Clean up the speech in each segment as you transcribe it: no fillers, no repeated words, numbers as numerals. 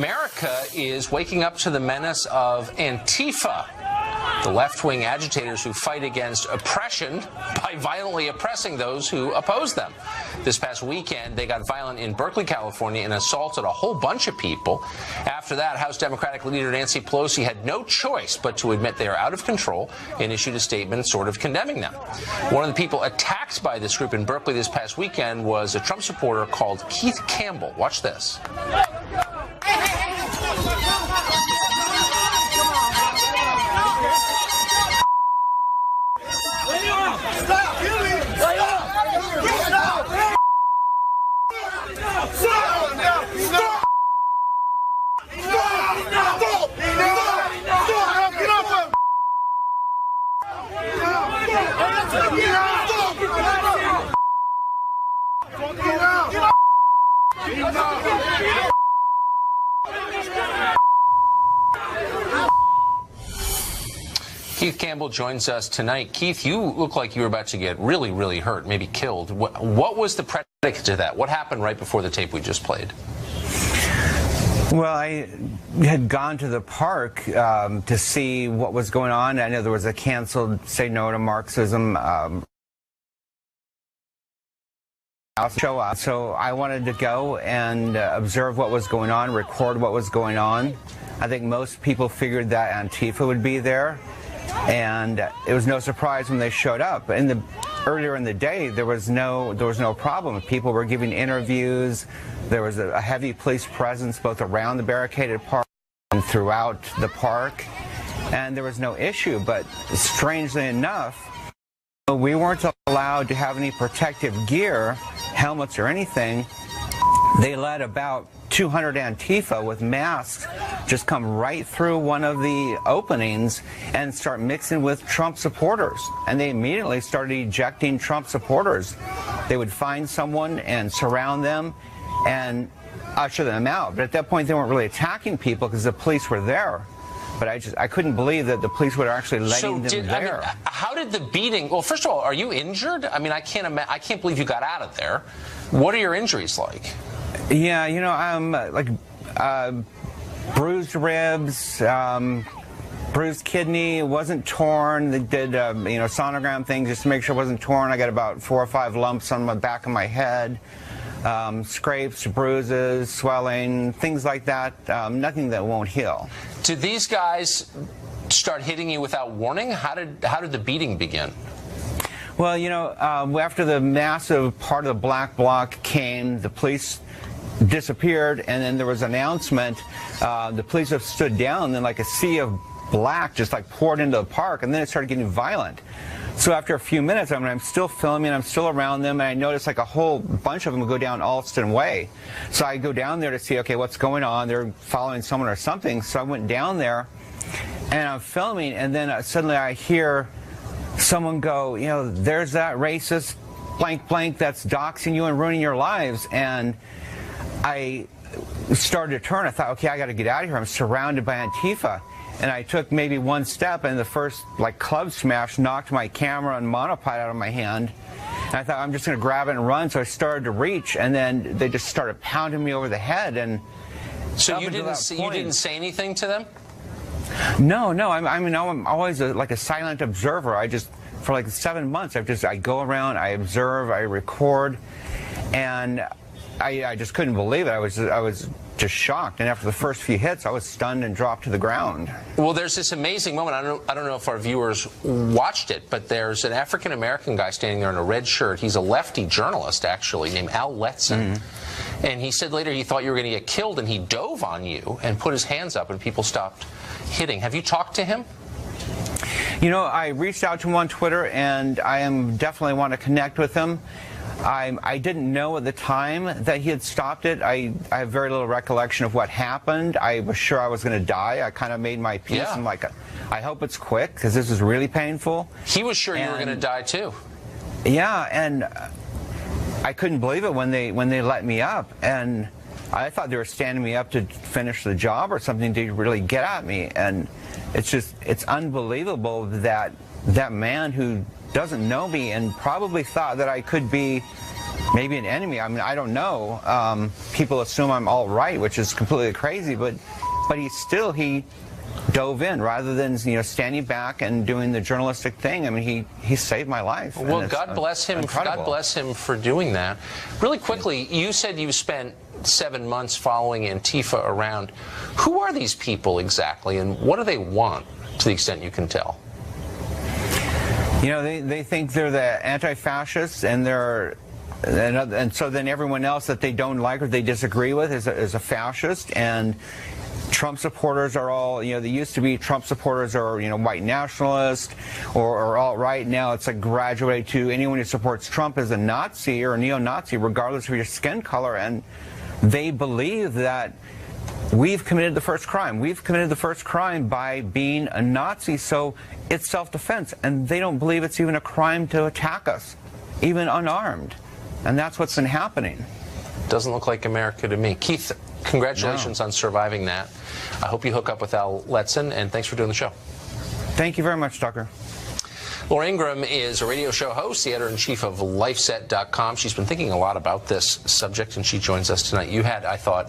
America is waking up to the menace of Antifa, the left-wing agitators who fight against oppression by violently oppressing those who oppose them. This past weekend, they got violent in Berkeley, California, and assaulted a whole bunch of people. After that, House Democratic leader Nancy Pelosi had no choice but to admit they are out of control and issued a statement sort of condemning them. One of the people attacked by this group in Berkeley this past weekend was a Trump supporter called Keith Campbell. Watch this. Keith Campbell joins us tonight. Keith, you look like you were about to get really, really hurt, maybe killed. What was the predicate to that? What happened right before the tape we just played? Well, I had gone to the park to see what was going on. I know there was a canceled Say No to Marxism show up. So I wanted to go and observe what was going on, record what was going on. I think most people figured that Antifa would be there. And it was no surprise when they showed up. Earlier in the day, there was no problem. People were giving interviews. There was a heavy police presence both around the barricaded park and throughout the park, and there was no issue. But strangely enough, we weren't allowed to have any protective gear, helmets or anything. They let about 200 Antifa with masks just come right through one of the openings and start mixing with Trump supporters. And they immediately started ejecting Trump supporters. They would find someone and surround them and usher them out. But at that point, they weren't really attacking people because the police were there. But I couldn't believe that the police were actually letting them there. I mean, how did the beating? Well, first of all, are you injured? I mean, I can't believe you got out of there. What are your injuries like? Yeah, you know, I'm like bruised ribs, bruised kidney. It wasn't torn. They did sonogram things just to make sure it wasn't torn. I got about 4 or 5 lumps on the back of my head, scrapes, bruises, swelling, things like that. Nothing that won't heal. Did these guys start hitting you without warning? How did the beating begin? Well, you know, after the massive part of the black bloc came, the police disappeared, and then there was an announcement. The police have stood down, and then like a sea of black just like poured into the park, and then it started getting violent. So after a few minutes, I'm still filming, I'm still around them, and I noticed like a whole bunch of them go down Alston Way. So I go down there to see, okay, what's going on? They're following someone or something. So I went down there, and I'm filming, and then suddenly I hear someone go, you know, there's that racist blank blank that's doxing you and ruining your lives. And I started to turn. I thought, okay, I got to get out of here. I'm surrounded by Antifa. And I took maybe one step, and the first like club smash knocked my camera and monopod out of my hand. And I thought, I'm just going to grab it and run. So I started to reach, and then they just started pounding me over the head. And so you didn't say anything to them? No. I'm always like a silent observer. For like 7 months, I go around, I observe, I record, and I just couldn't believe it. I was just shocked, and after the first few hits, I was stunned and dropped to the ground. Well, there's this amazing moment. I don't know if our viewers watched it, but there's an African-American guy standing there in a red shirt. He's a lefty journalist, actually, named Al Letson. Mm-hmm. And he said later he thought you were going to get killed, and he dove on you and put his hands up, and people stopped hitting. Have you talked to him? You know, I reached out to him on Twitter, and I definitely want to connect with him. I didn't know at the time that he had stopped it. I have very little recollection of what happened. I was sure I was going to die. I kind of made my peace. Yeah. I'm like, I hope it's quick, because this is really painful. He was sure you were going to die too. Yeah, and I couldn't believe it when they let me up, and I thought they were standing me up to finish the job or something to really get at me. And it's unbelievable that that man who doesn't know me and probably thought that I could be maybe an enemy. I mean, I don't know. People assume I'm alt-right, which is completely crazy, but he dove in rather than standing back and doing the journalistic thing. I mean, he saved my life. Well, God bless him. Incredible. God bless him for doing that. Really quickly, you said you spent 7 months following Antifa around. Who are these people exactly, and what do they want, to the extent you can tell? They think they're the anti-fascists, and so then everyone else that they don't like or they disagree with is a fascist. And Trump supporters are all, they used to be Trump supporters are, white nationalists or alt-right. Now it's like graduated to anyone who supports Trump is a Nazi or a neo-Nazi, regardless of your skin color. And they believe that we've committed the first crime. We've committed the first crime by being a Nazi, so it's self-defense. And they don't believe it's even a crime to attack us, even unarmed. And that's what's been happening. Doesn't look like America to me. Keith, congratulations on surviving that. I hope you hook up with Al Letson, and thanks for doing the show. Thank you very much, Tucker. Laura Ingraham is a radio show host, the editor-in-chief of LifeSet.com. She's been thinking a lot about this subject, and she joins us tonight. You had, I thought,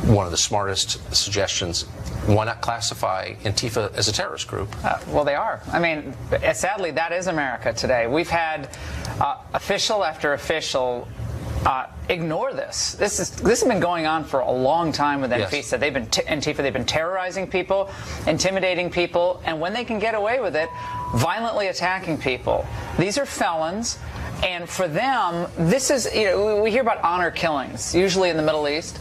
one of the smartest suggestions. Why not classify Antifa as a terrorist group? Well, they are. I mean, sadly, that is America today. We've had official after official ignore this. This has been going on for a long time with Antifa. Yes. Antifa. They've been terrorizing people, intimidating people, and when they can get away with it, violently attacking people. These are felons, and for them, this is, we hear about honor killings, usually in the Middle East.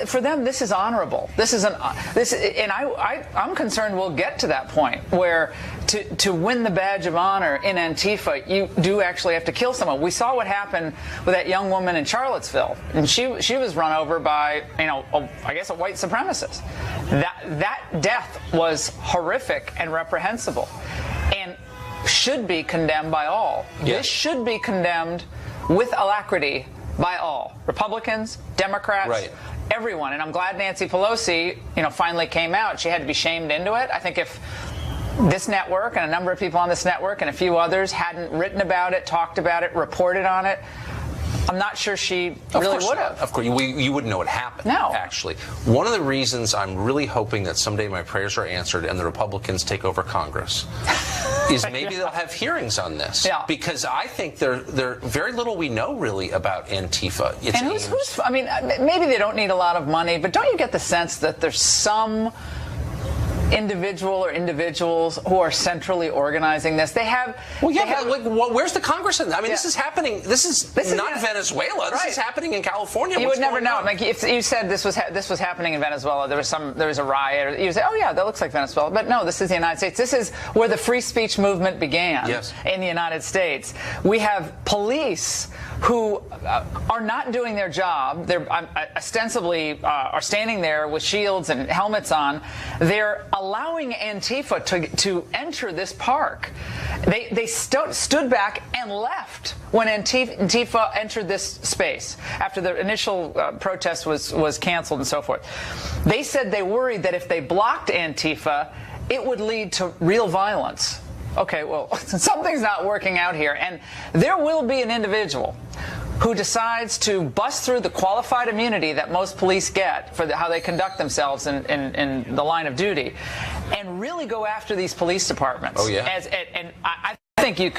For them, this is honorable. And I'm concerned we'll get to that point where to win the badge of honor in Antifa, you do actually have to kill someone. We saw what happened with that young woman in Charlottesville, and she was run over by, I guess a white supremacist. That death was horrific and reprehensible, and should be condemned by all. Yeah. This should be condemned with alacrity by all, Republicans, Democrats. Right. Everyone. And I'm glad Nancy Pelosi, finally came out. She had to be shamed into it. I think if this network and a number of people on this network and a few others hadn't written about it, talked about it, reported on it, I'm not sure she really would have. Of course, you wouldn't know what happened, no. Actually. One of the reasons I'm really hoping that someday my prayers are answered and the Republicans take over Congress is maybe they'll have hearings on this. Yeah. Because I think there very little we know really about Antifa. And maybe they don't need a lot of money, but don't you get the sense that there's some individual or individuals who are centrally organizing this? Where's the Congress in that? I mean, this is happening. This is not Venezuela. This is happening in California. You would never know. Like if you said this was happening in Venezuela, there was a riot. You say, oh yeah, that looks like Venezuela. But no, this is the United States. This is where the free speech movement began. Yes. In the United States. We have police who are not doing their job. They're ostensibly are standing there with shields and helmets on. They're allowing Antifa to enter this park. They stood back and left when Antifa entered this space after the initial protest was canceled and so forth. They said they worried that if they blocked Antifa, it would lead to real violence. Okay, well, something's not working out here, and there will be an individual who decides to bust through the qualified immunity that most police get for how they conduct themselves in the line of duty, and really go after these police departments. Oh yeah. I think you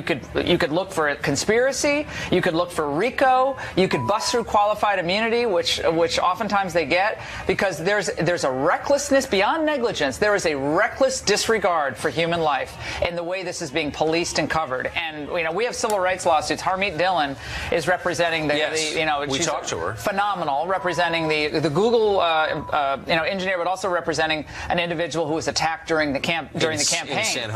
could look for a conspiracy, you could look for RICO, you could bust through qualified immunity, which oftentimes they get, because there's a recklessness beyond negligence. There is a reckless disregard for human life in the way this is being policed and covered. And we have civil rights lawsuits. Harmeet Dillon is representing we talked to her. Phenomenal, representing the Google engineer, but also representing an individual who was attacked during the campaign in San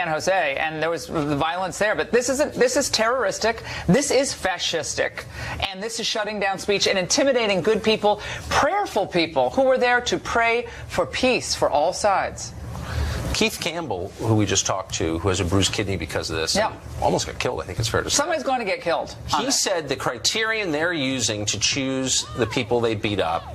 Jose, and there was the violence there. But this is terroristic, this is fascistic, and this is shutting down speech and intimidating good people, prayerful people who were there to pray for peace for all sides. Keith Campbell, who we just talked to, who has a bruised kidney because of this, and almost got killed, I think it's fair to say. Somebody's going to get killed. He said the criterion they're using to choose the people they beat up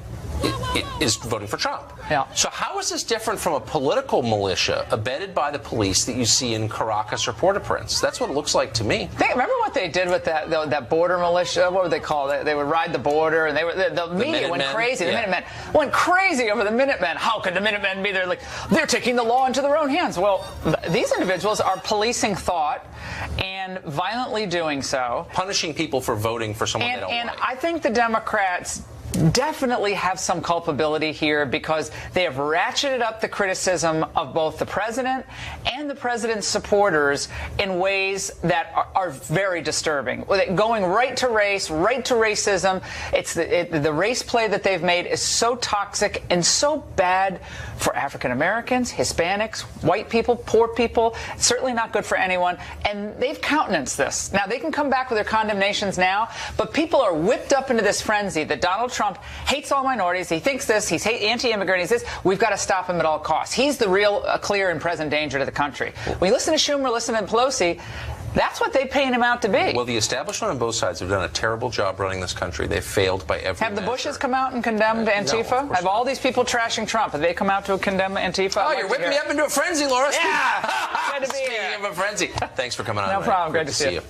is voting for Trump. Yeah. So how is this different from a political militia abetted by the police that you see in Caracas or Port-au-Prince? That's what it looks like to me. Remember what they did with that border militia? What would they call it? They would ride the border, and the media went crazy. The Minutemen went crazy over the Minutemen. How could the Minutemen be there? Like, they're taking the law into their own hands. Well, these individuals are policing thought and violently doing so. Punishing people for voting for someone they don't like. And I think the Democrats definitely have some culpability here because they have ratcheted up the criticism of both the president and the president's supporters in ways that are very disturbing. Going right to race, right to racism. It's the race play that they've made is so toxic and so bad for African Americans, Hispanics, white people, poor people. It's certainly not good for anyone. And they've countenanced this. Now, they can come back with their condemnations now, but people are whipped up into this frenzy that Donald Trump hates all minorities. He thinks this. He's anti-immigrant. He's this. We've got to stop him at all costs. He's the real, clear and present danger to the country. When you listen to Schumer, listen to Pelosi, that's what they paint him out to be. Well, the establishment on both sides have done a terrible job running this country. They've failed by every Have the measure. Bushes come out and condemned Antifa? No, have all these people trashing Trump, have they come out to condemn Antifa? Oh, you're whipping me up into a frenzy, Laura. Yeah. Good to be here. Speaking of a frenzy. Thanks for coming on. No problem. Great to see you.